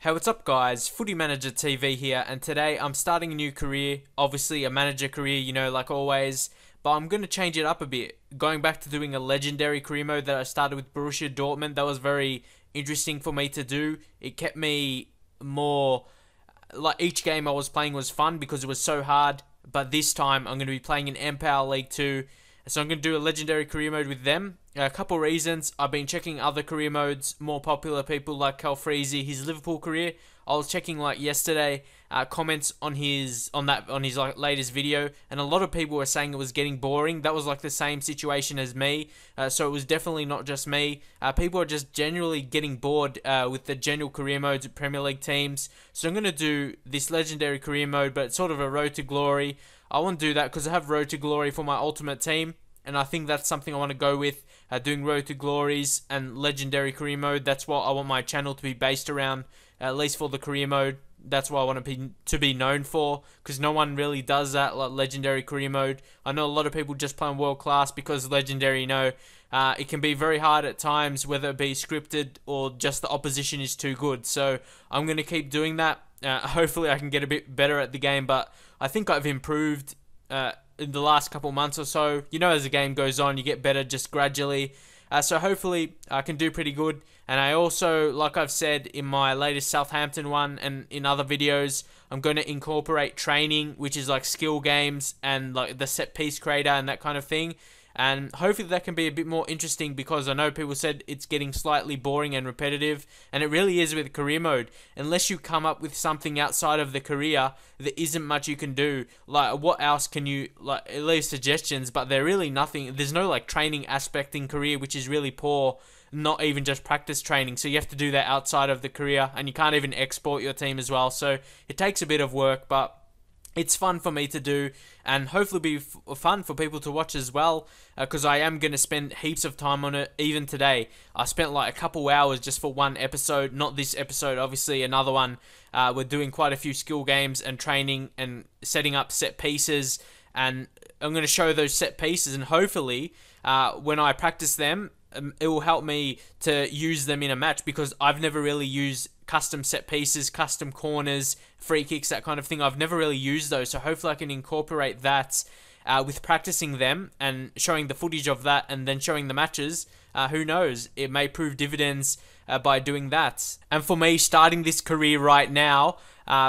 Hey, what's up guys? Footy Manager TV here, and today I'm starting a new career, obviously a manager career, like always, but I'm going to change it up a bit, going back to doing a legendary career mode that I started with Borussia Dortmund. That was very interesting for me to do. It kept me more, like each game I was playing was fun because it was so hard, but this time I'm going to be playing in Empower League 2, so I'm going to do a legendary career mode with them. A couple reasons. I've been checking other career modes, more popular people like Calfreezy, his Liverpool career. I was checking like yesterday comments on his like latest video, and a lot of people were saying it was getting boring. That was like the same situation as me, so it was definitely not just me. People are just generally getting bored with the general career modes of Premier League teams. So I'm gonna do this legendary career mode, but it's sort of a road to glory. I want to do that because I have road to glory for my ultimate team, and I think that's something I want to go with. Doing road to glories and legendary career mode. That's what I want my channel to be based around, at least for the career mode. That's what I want to be known for, because no one really does that, like legendary career mode. I know a lot of people just play on world class because legendary, it can be very hard at times, whether it be scripted or just the opposition is too good. So I'm going to keep doing that. Hopefully I can get a bit better at the game, but I think I've improved in the last couple months or so. As the game goes on, you get better just gradually. So hopefully I can do pretty good. And I also, like I've said in my latest Southampton one and in other videos, I'm going to incorporate training, which is like skill games and like the set piece creator and that kind of thing. And hopefully that can be a bit more interesting, because I know people said it's getting slightly boring and repetitive, and it really is with career mode. Unless you come up with something outside of the career, there isn't much you can do. Like, what else can you, like, leave suggestions, but they're really nothing. There's no like training aspect in career, which is really poor. Not even just practice training, so you have to do that outside of the career, and you can't even export your team as well, so it takes a bit of work, but it's fun for me to do, and hopefully be fun for people to watch as well, because I am going to spend heaps of time on it. Even today, I spent like a couple hours just for one episode, not this episode, obviously, another one. We're doing quite a few skill games and training and setting up set pieces, and I'm going to show those set pieces, and hopefully when I practice them, it will help me to use them in a match, because I've never really used custom set pieces, custom corners, free kicks, that kind of thing. I've never really used those, so hopefully I can incorporate that with practicing them and showing the footage of that, and then showing the matches. Who knows, it may prove dividends by doing that. And for me, starting this career right now,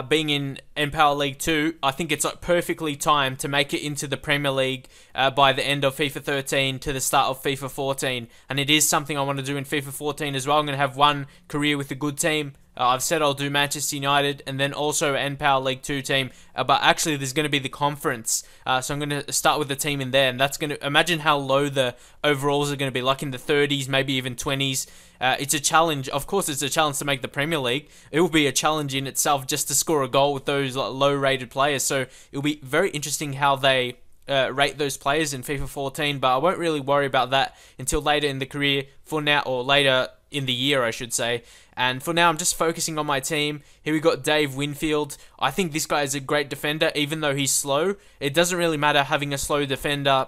being in Empower League 2, I think it's like perfectly timed to make it into the Premier League by the end of FIFA 13 to the start of FIFA 14. And it is something I want to do in FIFA 14 as well. I'm going to have one career with a good team. I've said I'll do Manchester United, and then also Empower League 2 team, but actually there's going to be the conference, so I'm going to start with the team in there, and that's going to, imagine how low the overalls are going to be, like in the 30s, maybe even 20s. It's a challenge. Of course it's a challenge to make the Premier League. It will be a challenge in itself just to score a goal with those like, low rated players, so it'll be very interesting how they rate those players in FIFA 14, but I won't really worry about that until later in the career, for now, or later in the year I should say. And for now I'm just focusing on my team. Here we got Dave Winfield. I think this guy is a great defender, even though he's slow. It doesn't really matter having a slow defender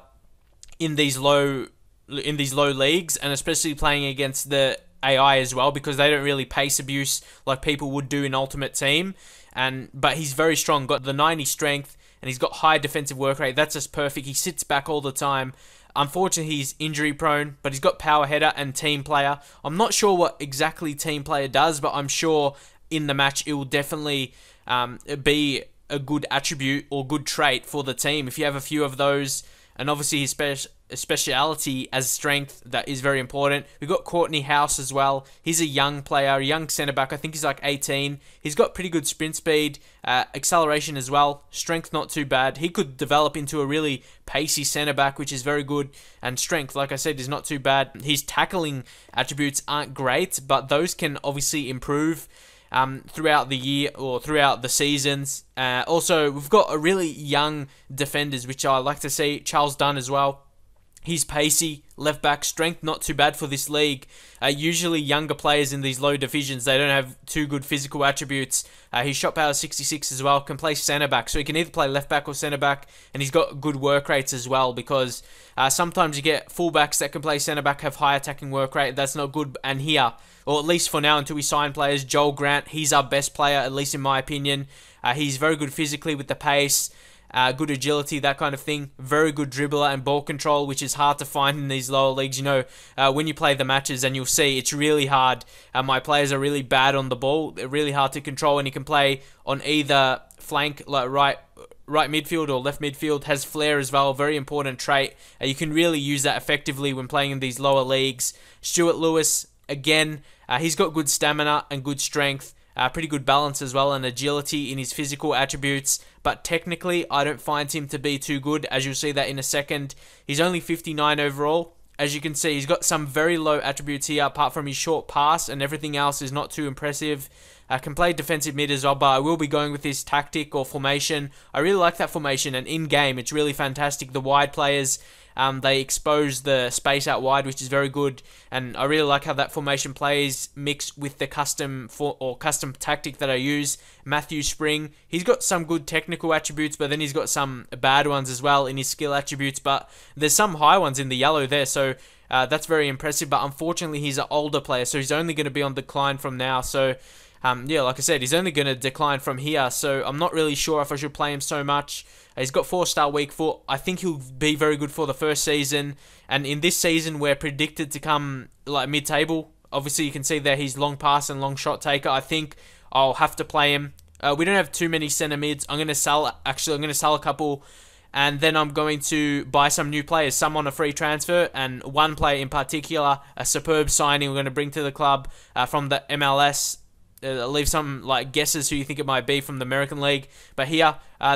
in these low leagues, and especially playing against the AI as well, because they don't really pace abuse like people would do in Ultimate Team. But he's very strong, got the 90 strength, and he's got high defensive work rate. That's just perfect. He sits back all the time. Unfortunately, he's injury prone, but he's got power header and team player. I'm not sure what exactly team player does, but I'm sure in the match it will definitely be a good attribute or good trait for the team if you have a few of those. And obviously his speciality as strength, that is very important. We've got Courtney House as well. He's a young player, a young centre-back. I think he's like 18. He's got pretty good sprint speed, acceleration as well. Strength not too bad. He could develop into a really pacey centre-back, which is very good. And strength, like I said, is not too bad. His tackling attributes aren't great, but those can obviously improve throughout the year or throughout the seasons. Also, we've got a really young defenders, which I like to see. Charles Dunn as well. He's pacey, left back, strength not too bad for this league. Usually younger players in these low divisions, they don't have too good physical attributes. His shot power is 66 as well, can play centre back, so he can either play left back or centre back, and he's got good work rates as well, because sometimes you get fullbacks that can play centre back, have high attacking work rate. That's not good. And here or at least for now until we sign players. Joel Grant, he's our best player, at least in my opinion. He's very good physically with the pace, good agility, that kind of thing. Very good dribbler and ball control, which is hard to find in these lower leagues. You know, when you play the matches, and you'll see it's really hard. My players are really bad on the ball. They're really hard to control, and he can play on either flank, like right midfield or left midfield. Has flair as well, very important trait. You can really use that effectively when playing in these lower leagues. Stewart Lewis, again, he's got good stamina and good strength. Pretty good balance as well and agility in his physical attributes, but technically I don't find him to be too good, as you'll see that in a second. He's only 59 overall. As you can see, he's got some very low attributes here, apart from his short pass, and everything else is not too impressive. Can play defensive mid as well, but I will be going with his tactic or formation. I really like that formation, and in-game it's really fantastic. The wide players, they expose the space out wide, which is very good, and I really like how that formation plays mixed with the custom tactic that I use. Matthew Spring, he's got some good technical attributes, but then he's got some bad ones as well in his skill attributes, but there's some high ones in the yellow there, so that's very impressive. But unfortunately he's an older player, so he's only going to be on decline from now. So yeah, like I said, he's only going to decline from here, so I'm not really sure if I should play him so much. He's got 4-star weak foot. I think he'll be very good for the first season, and in this season we're predicted to come like mid-table. Obviously you can see there he's long pass and long shot taker. I think I'll have to play him. We don't have too many centre mids. I'm going to sell a couple, and then I'm going to buy some new players, some on a free transfer, and one player in particular, a superb signing we're going to bring to the club from the MLS. Leave some like guesses who you think it might be from the American League. But here,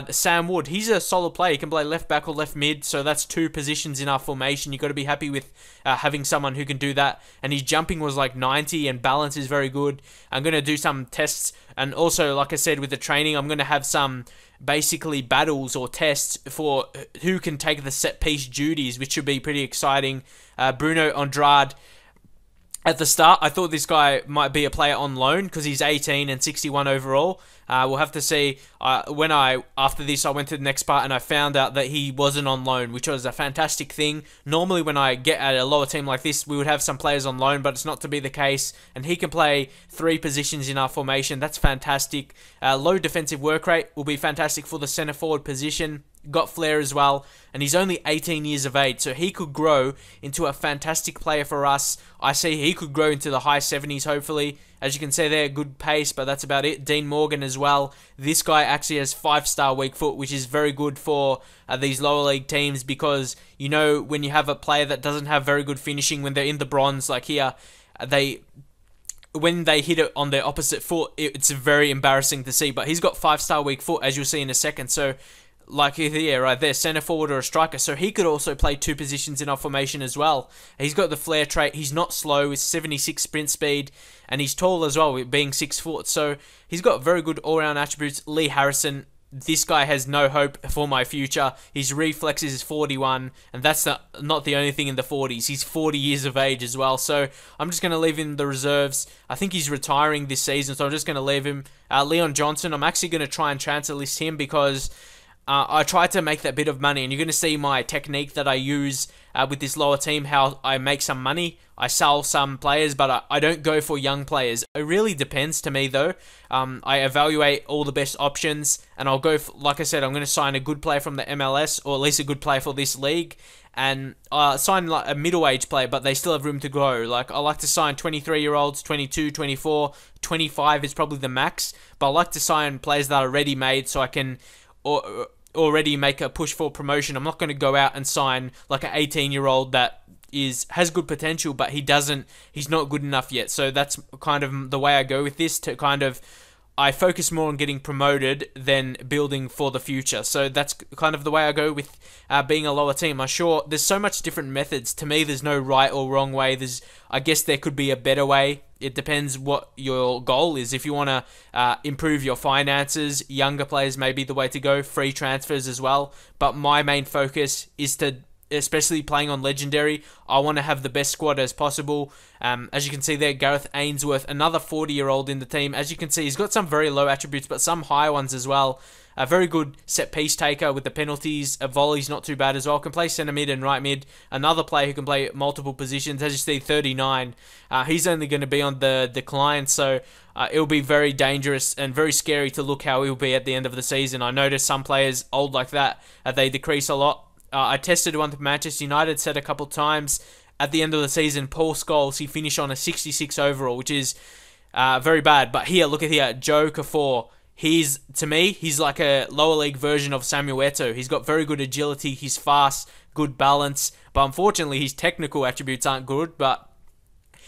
Sam Wood, he's a solid player. He can play left back or left mid, so that's two positions in our formation. You've got to be happy with having someone who can do that. And his jumping was like 90, and balance is very good. I'm going to do some tests, and also, like I said, with the training, I'm going to have some basically battles or tests for who can take the set piece duties, which should be pretty exciting. Bruno Andrade. At the start, I thought this guy might be a player on loan because he's 18 and 61 overall. We'll have to see. After this, I went to the next part and I found out that he wasn't on loan, which was a fantastic thing. Normally, when I get at a lower team like this, we would have some players on loan, but it's not to be the case. And he can play 3 positions in our formation. That's fantastic. Low defensive work rate will be fantastic for the centre forward position. Got flair as well, and he's only 18 years of age, so he could grow into a fantastic player for us. I see he could grow into the high 70s, hopefully. As you can see there, good pace, but that's about it. Dean Morgan as well. This guy actually has 5-star weak foot, which is very good for these lower league teams, because, you know, when you have a player that doesn't have very good finishing when they're in the bronze, like here, when they hit it on their opposite foot, it's very embarrassing to see. But he's got 5-star weak foot, as you'll see in a second, so like here, right there, centre forward or a striker, so he could also play 2 positions in our formation as well. He's got the flair trait, he's not slow, he's 76 sprint speed, and he's tall as well, being 6 foot, so he's got very good all-round attributes. Lee Harrison, this guy has no hope for my future. His reflexes is 41, and that's not the only thing in the 40s. He's 40 years of age as well, so I'm just going to leave him in the reserves. I think he's retiring this season, so I'm just going to leave him. Leon Johnson, I'm actually going to try and transfer list him because I try to make that bit of money, and you're going to see my technique that I use with this lower team, how I make some money. I sell some players, but I don't go for young players. It really depends to me, though. I evaluate all the best options, and I'll go, like I said, I'm going to sign a good player from the MLS, or at least a good player for this league, and sign like a middle-aged player, but they still have room to grow. Like, I like to sign 23-year-olds, 22, 24, 25 is probably the max, but I like to sign players that are ready-made so I can already make a push for promotion. I'm not going to go out and sign like an 18-year-old that has good potential, but he's not good enough yet. So that's kind of the way I go with this, to kind of, I focus more on getting promoted than building for the future. So that's kind of the way I go with being a lower team. I'm sure there's so much different methods. To me, there's no right or wrong way. I guess there could be a better way. It depends what your goal is. If you want to improve your finances, younger players may be the way to go. Free transfers as well. But my main focus is to especially playing on Legendary, I want to have the best squad as possible. As you can see there, Gareth Ainsworth, another 40-year-old in the team. As you can see, he's got some very low attributes, but some high ones as well. A very good set-piece taker with the penalties. A volley's not too bad as well. Can play centre mid and right mid. Another player who can play multiple positions. As you see, 39. He's only going to be on the decline, so it'll be very dangerous and very scary to look how he'll be at the end of the season. I noticed some players old like that, they decrease a lot. I tested one with Manchester United, said a couple times. At the end of the season, Paul Scholes, he finished on a 66 overall, which is very bad. But here, look at here, Joe Kafour. To me, he's like a lower league version of Samuel Eto'o. He's got very good agility, he's fast, good balance, but unfortunately his technical attributes aren't good, but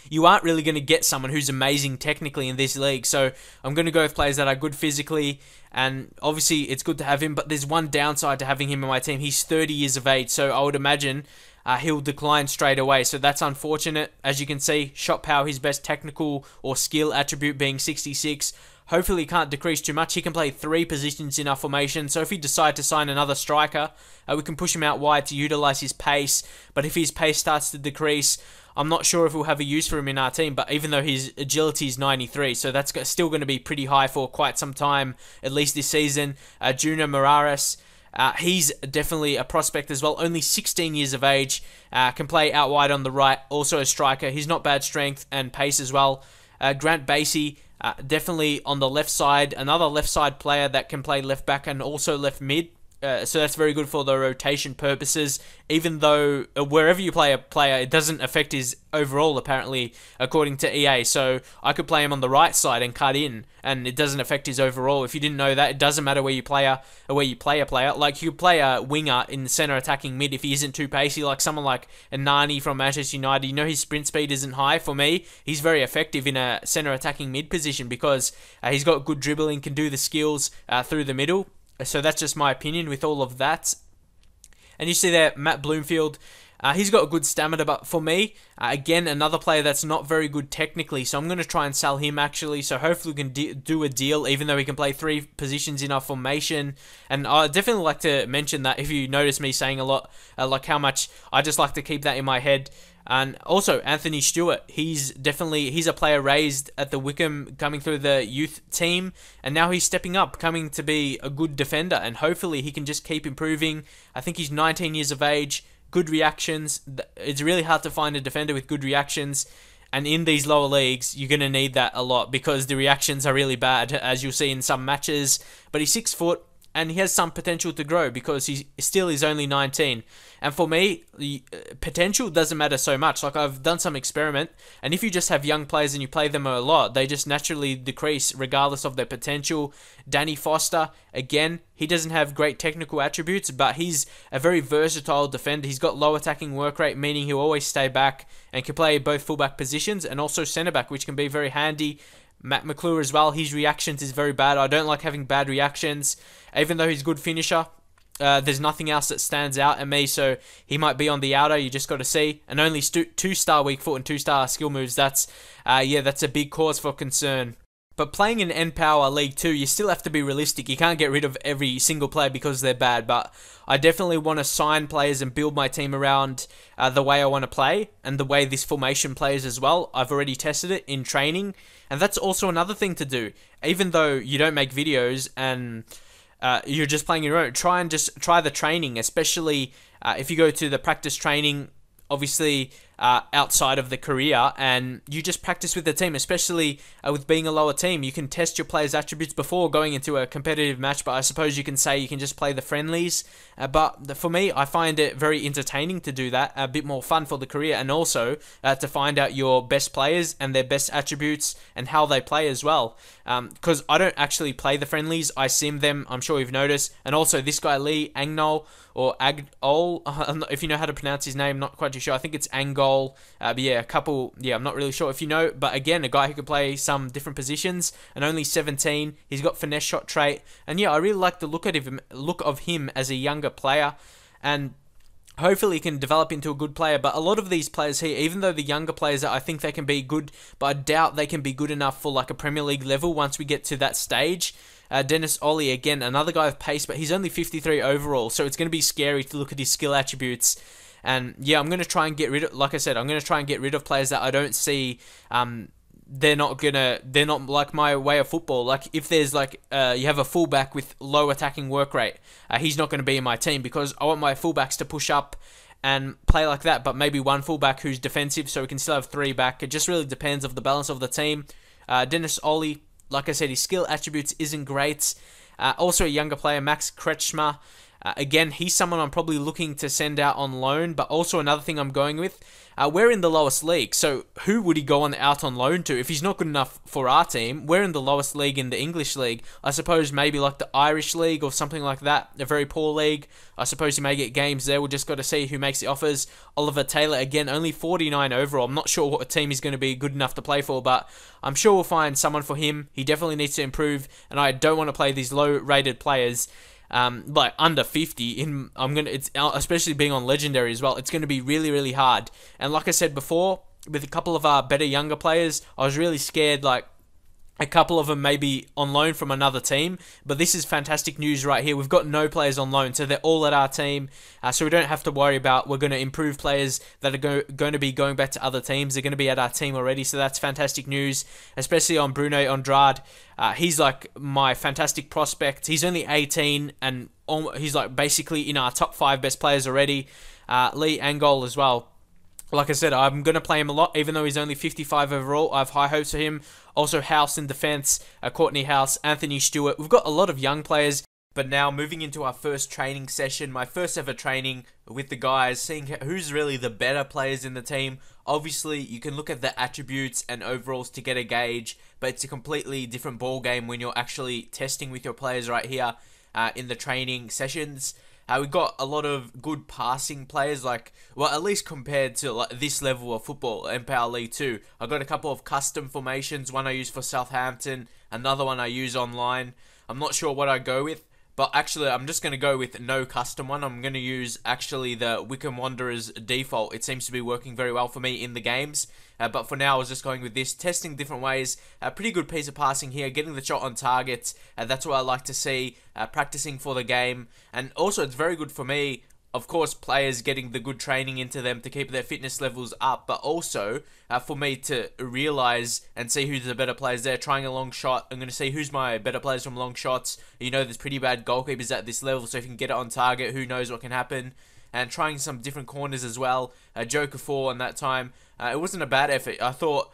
you aren't really going to get someone who's amazing technically in this league, so I'm going to go with players that are good physically, and obviously it's good to have him, but there's one downside to having him in my team. He's 30 years of age, so I would imagine he'll decline straight away, so that's unfortunate. As you can see, shot power, his best technical or skill attribute being 66. Hopefully he can't decrease too much. He can play 3 positions in our formation, so if we decide to sign another striker, we can push him out wide to utilise his pace, but if his pace starts to decrease, I'm not sure if we'll have a use for him in our team, but even though his agility is 93, so that's still going to be pretty high for quite some time, at least this season. Junior Moraes, he's definitely a prospect as well, only 16 years of age, can play out wide on the right, also a striker. He's not bad strength and pace as well. Grant Basie, definitely on the left side, another left side player that can play left back and also left mid. So that's very good for the rotation purposes. Even though wherever you play a player, it doesn't affect his overall, apparently, according to EA. So I could play him on the right side and cut in, and it doesn't affect his overall. If you didn't know that, it doesn't matter where you play a player. Like you could play a winger in centre attacking mid if he isn't too pacey, like someone like Nani from Manchester United. You know his sprint speed isn't high. For me, he's very effective in a centre attacking mid position because he's got good dribbling, can do the skills through the middle. So that's just my opinion with all of that. And you see there, Matt Bloomfield, he's got a good stamina, but for me, again, another player that's not very good technically, so I'm going to try and sell him actually, so hopefully we can do a deal, even though he can play 3 positions in our formation. And I definitely like to mention that if you notice me saying a lot, like how much I just like to keep that in my head. And also, Anthony Stewart, he's a player raised at the Wycombe, coming through the youth team, and now he's stepping up, coming to be a good defender, and hopefully he can just keep improving. I think he's 19 years of age, good reactions. It's really hard to find a defender with good reactions, and in these lower leagues, you're going to need that a lot, because the reactions are really bad, as you'll see in some matches. But he's 6 foot, and he has some potential to grow because he still is only 19. And for me, the potential doesn't matter so much. Like, I've done some experiment, and if you just have young players and you play them a lot, they just naturally decrease regardless of their potential. Danny Foster, again, he doesn't have great technical attributes, but he's a very versatile defender. He's got low attacking work rate, meaning he'll always stay back and can play both fullback positions and also centre back, which can be very handy. Matt McClure as well, his reactions is very bad. I don't like having bad reactions. Even though he's a good finisher, there's nothing else that stands out at me, so he might be on the outer. You just got to see. And only 2-star weak foot and 2-star skill moves. That's a big cause for concern. But playing in N-Power League 2, you still have to be realistic. You can't get rid of every single player because they're bad. But I definitely want to sign players and build my team around the way I want to play and the way this formation plays as well. I've already tested it in training. And that's also another thing to do. Even though you don't make videos and you're just playing your own, try the training, especially if you go to the practice training, obviously outside of the career, and you just practice with the team, especially with being a lower team. You can test your players' attributes before going into a competitive match, but I suppose you can say you can just play the friendlies. But for me, I find it very entertaining to do that, a bit more fun for the career, and also to find out your best players and their best attributes and how they play as well. Because I don't actually play the friendlies, I sim them, I'm sure you've noticed. And also this guy Lee Agnol, or Agol, if you know how to pronounce his name, not quite too sure. I think it's Angol. But yeah, I'm not really sure if you know. But again, a guy who can play some different positions, and only 17. He's got finesse shot trait, and yeah, I really like the look of him as a younger player, and hopefully he can develop into a good player. But a lot of these players here, even though the younger players, I think they can be good, but I doubt they can be good enough for like a Premier League level once we get to that stage. Dennis Ollie, again, another guy with pace, but he's only 53 overall, so it's going to be scary to look at his skill attributes. And yeah, I'm going to try and get rid of, like I said, I'm going to try and get rid of players that I don't see, they're not like my way of football. Like if there's like you have a fullback with low attacking work rate, he's not going to be in my team, because I want my fullbacks to push up and play like that, but maybe one fullback who's defensive, so we can still have three back. It just really depends of the balance of the team. Dennis Ollie, like I said, his skill attributes isn't great. Also a younger player, Max Kretschmer. Again, he's someone I'm probably looking to send out on loan, but also another thing I'm going with, we're in the lowest league, so who would he go out on loan to? If he's not good enough for our team, we're in the lowest league in the English league. I suppose maybe like the Irish league or something like that, a very poor league. I suppose he may get games there. We'll just got to see who makes the offers. Oliver Taylor, again, only 49 overall. I'm not sure what team he's going to be good enough to play for, but I'm sure we'll find someone for him. He definitely needs to improve, and I don't want to play these low-rated players. Like under 50 it's especially being on legendary as well, it's going to be really, really hard. And like I said before, with a couple of our better younger players, I was really scared like a couple of them may be on loan from another team, but this is fantastic news right here. We've got no players on loan, so they're all at our team, so we don't have to worry about we're going to improve players that are going to be going back to other teams. They're going to be at our team already, so that's fantastic news, especially on Bruno Andrade. He's like my fantastic prospect. He's only 18, and he's like basically in our top 5 best players already. Lee Angol as well. Like I said, I'm going to play him a lot, even though he's only 55 overall. I have high hopes for him. Also, House in defense, Courtney House, Anthony Stewart. We've got a lot of young players. But now, moving into our first training session, my first ever training with the guys, seeing who's really the better players in the team. Obviously, you can look at the attributes and overalls to get a gauge, but it's a completely different ball game when you're actually testing with your players right here in the training sessions. We've got a lot of good passing players, like, well, at least compared to like this level of football, Empower League 2. I've got a couple of custom formations, one I use for Southampton, another one I use online. I'm not sure what I go with, but actually I'm just going to go with no custom one. I'm going to use actually the Wycombe Wanderers default. It seems to be working very well for me in the games. But for now, I was just going with this, testing different ways. A pretty good piece of passing here, getting the shot on target. That's what I like to see, practicing for the game. And also, it's very good for me, of course, players getting the good training into them to keep their fitness levels up. But also, for me to realise and see who's the better players there. Trying a long shot, I'm going to see who's my better players from long shots. You know, there's pretty bad goalkeepers at this level, so if you can get it on target, who knows what can happen. And trying some different corners as well. Joker 4 on that time. It wasn't a bad effort. I thought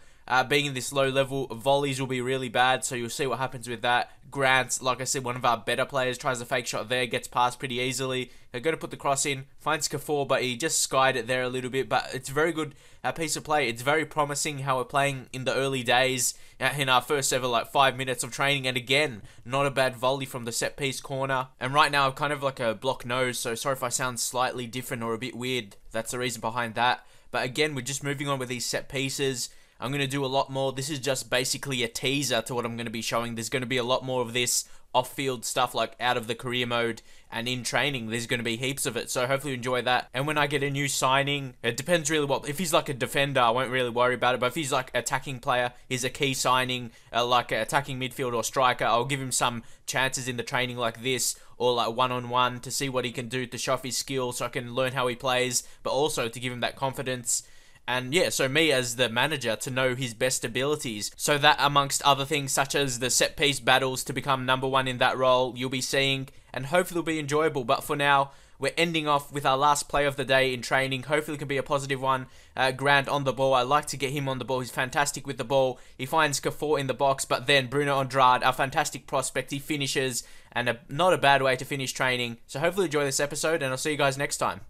being in this low level, volleys will be really bad, so you'll see what happens with that. Grant, like I said, one of our better players, tries a fake shot there, gets past pretty easily. They're going to put the cross in, finds K4, but he just skied it there a little bit. But it's a very good piece of play. It's very promising how we're playing in the early days in our first ever like 5 minutes of training. And again, not a bad volley from the set piece corner. And right now, I'm kind of like a block nose, so sorry if I sound slightly different or a bit weird. That's the reason behind that. But again, we're just moving on with these set pieces. I'm going to do a lot more. This is just basically a teaser to what I'm going to be showing. There's going to be a lot more of this off-field stuff, like out of the career mode and in training. There's going to be heaps of it, so hopefully you enjoy that. And when I get a new signing, it depends really what... If he's like a defender, I won't really worry about it, but if he's like attacking player, he's a key signing, like an attacking midfield or striker, I'll give him some chances in the training like this, or like one-on-one to see what he can do to show off his skills so I can learn how he plays, but also to give him that confidence. And yeah, so me as the manager to know his best abilities. So that amongst other things such as the set piece battles to become #1 in that role, you'll be seeing, and hopefully it'll be enjoyable. But for now, we're ending off with our last play of the day in training. Hopefully it can be a positive one. Grant on the ball. I like to get him on the ball. He's fantastic with the ball. He finds K4 in the box, but then Bruno Andrade, our fantastic prospect, he finishes, and not a bad way to finish training. So hopefully enjoy this episode, and I'll see you guys next time.